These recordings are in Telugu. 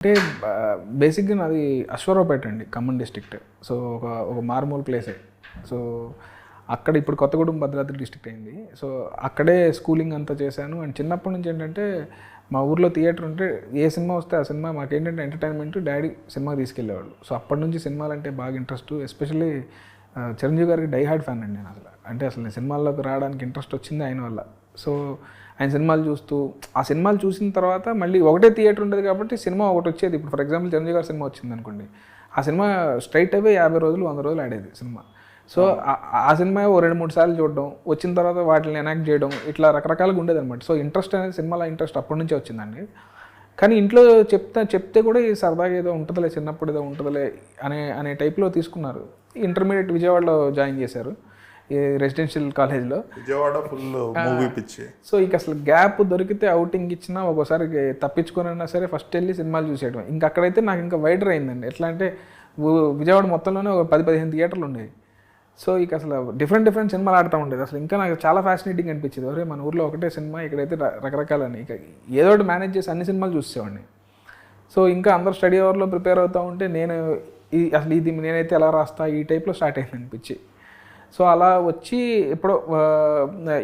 అంటే బేసిక్గా నాది అశ్వరావుపేట అండి, ఖమ్మం డిస్ట్రిక్ట్. సో ఒక మారుమూల ప్లేసే. సో అక్కడ ఇప్పుడు కొత్తగూడెం భద్రాద్రి డిస్ట్రిక్ట్ అయింది. సో అక్కడే స్కూలింగ్ అంతా చేశాను. అండ్ చిన్నప్పటి నుంచి ఏంటంటే మా ఊర్లో థియేటర్ ఉంటే ఏ సినిమా వస్తే ఆ సినిమా మాకేంటంటే ఎంటర్టైన్మెంట్, డాడీ సినిమా తీసుకెళ్ళేవాళ్ళు. సో అప్పటి నుంచి సినిమాలు అంటే బాగా ఇంట్రెస్ట్. ఎస్పెషల్లీ చిరంజీవి గారికి డై హార్డ్ ఫ్యాన్ అండి నేను. అసలు నేను సినిమాల్లోకి రావడానికి ఇంట్రెస్ట్ వచ్చింది ఆయన వల్ల. సో ఆయన సినిమాలు చూస్తూ, ఆ సినిమాలు చూసిన తర్వాత మళ్ళీ ఒకటే థియేటర్ ఉండేది కాబట్టి సినిమా ఒకటి వచ్చేది. ఇప్పుడు ఫర్ ఎగ్జాంపుల్ చిరంజీవి గారి సినిమా వచ్చింది అనుకోండి, ఆ సినిమా స్ట్రైట్ అవే 50 రోజులు 100 రోజులు ఆడేది సినిమా. సో ఆ సినిమా ఓ 2-3 సార్లు చూడడం, వచ్చిన తర్వాత వాటిని ఎనాక్ట్ చేయడం, ఇట్లా రకరకాలుగా ఉండేది అనమాట. సో ఇంట్రెస్ట్ అనేది సినిమాలో ఇంట్రెస్ట్ అప్పటి నుంచే వచ్చిందండి. కానీ ఇంట్లో చెప్తే కూడా ఈ సరదాగా ఏదో ఉంటుందిలే, చిన్నప్పుడు ఏదో ఉంటుందిలే అనే టైప్లో తీసుకున్నారు. ఇంటర్మీడియట్ విజయవాడలో జాయిన్ చేశారు, ఈ రెసిడెన్షియల్ కాలేజ్లో. విజయవాడ ఫుల్ మూవీ పిచ్చి. సో ఇక అసలు గ్యాప్ దొరికితే అవుటింగ్ ఇచ్చినా ఒక్కోసారి తప్పించుకున్నా సరే ఫస్ట్ వెళ్ళి సినిమాలు చూసేయడం. ఇంక అక్కడైతే నాకు ఇంకా వైడర్ అయిందండి. ఎట్లా అంటే విజయవాడ మొత్తంలోనే ఒక 10-15 థియేటర్లు ఉండేవి. సో ఇక అసలు డిఫరెంట్ సినిమాలు ఆడుతూ ఉండేది. అసలు ఇంకా నాకు చాలా ఫ్యాసినేటింగ్ అనిపించేది. ఒరే మన ఊర్లో ఒకటే సినిమా, ఇక్కడైతే రకరకాలని ఇక ఏదో ఒకటి మేనేజ్ చేసి అన్ని సినిమాలు చూసేవాడిని. సో ఇంకా అందరూ స్టడీ అవర్లో ప్రిపేర్ అవుతూ ఉంటే నేను అసలు ఇది నేనైతే ఎలా రాస్తా ఈ టైప్లో స్టార్ట్ అయింది అనిపించి. సో అలా వచ్చి ఎప్పుడో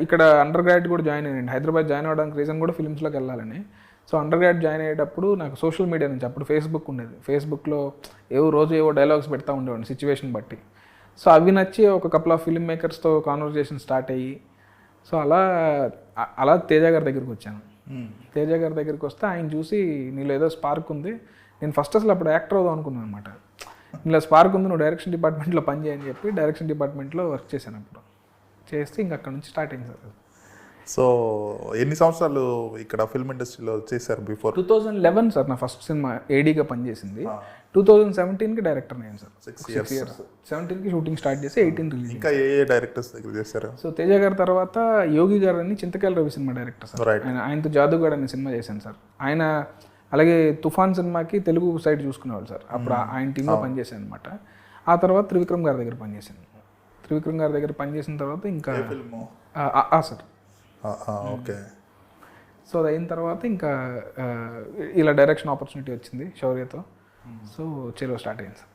ఇక్కడ అండర్ గ్రాడ్ కూడా జాయిన్ అయ్యానండి. హైదరాబాద్ జాయిన్ అవ్వడానికి రీజన్ కూడా ఫిల్మ్స్లోకి వెళ్ళాలని. సో అండర్ గ్రాడ్ జాయిన్ అయ్యేటప్పుడు నాకు సోషల్ మీడియా నుంచి, అప్పుడు ఫేస్బుక్ ఉండేది, ఫేస్బుక్లో రోజు ఏవో డైలాగ్స్ పెడతా ఉండేవాడిని సిచ్యువేషన్ బట్టి. సో అవి నచ్చి ఒక కపుల్ ఆఫ్ ఫిల్మ్ మేకర్స్తో కాన్వర్జేషన్ స్టార్ట్ అయ్యి, సో అలా తేజ గారి దగ్గరికి వచ్చాను. తేజ గారి దగ్గరికి వస్తే ఆయన చూసి నీలో ఏదో స్పార్క్ ఉంది. నేను ఫస్ట్ అసలు అప్పుడు యాక్టర్ అవుదాం అనుకున్నాను అనమాట. ఇలా స్పార్క్ ఉంది, నువ్వు డైరెక్షన్ డిపార్ట్మెంట్లో పని చేయని చెప్పి డైరెక్షన్ డిపార్ట్మెంట్లో వర్క్ చేశాను. అప్పుడు చేస్తే ఇంక అక్కడ నుంచి స్టార్ట్ అయింది సార్. సో ఎన్ని సంవత్సరాలు ఇక్కడ ఫిల్మ్ ఇండస్ట్రీలో చేశారు బిఫోర్? 2011 సార్ నా ఫస్ట్ సినిమా ఏడీగా పనిచేసింది. 2017కి డైరెక్టర్ అయ్యాను సార్. 6 years. 17కి షూటింగ్ స్టార్ట్ చేసి 18 రిలీజ్. ఇంకా ఏ డైరెక్టర్స్ దగ్గర చేశారు? సో తేజ గారి తర్వాత యోగి గారు అని చింతకాయల రవి సినిమా డైరెక్టర్ సార్. ఆయనతో జాదుగాడ్ అనే సినిమా చేశాను సార్. ఆయన అలాగే తుఫాన్ సినిమాకి తెలుగు సైడ్ చూసుకునేవాళ్ళు సార్. అప్పుడు ఆయన టీంలో పనిచేశాను అనమాట. ఆ తర్వాత త్రివిక్రమ్ గారి దగ్గర పనిచేశాను. త్రివిక్రమ్ గారి దగ్గర పనిచేసిన తర్వాత ఇంకా సార్. ఓకే. సో అది అయిన తర్వాత ఇంకా ఇలా డైరెక్షన్ ఆపర్చునిటీ వచ్చింది శౌర్యతో. సో చెరువు స్టార్ట్ అయింది సార్.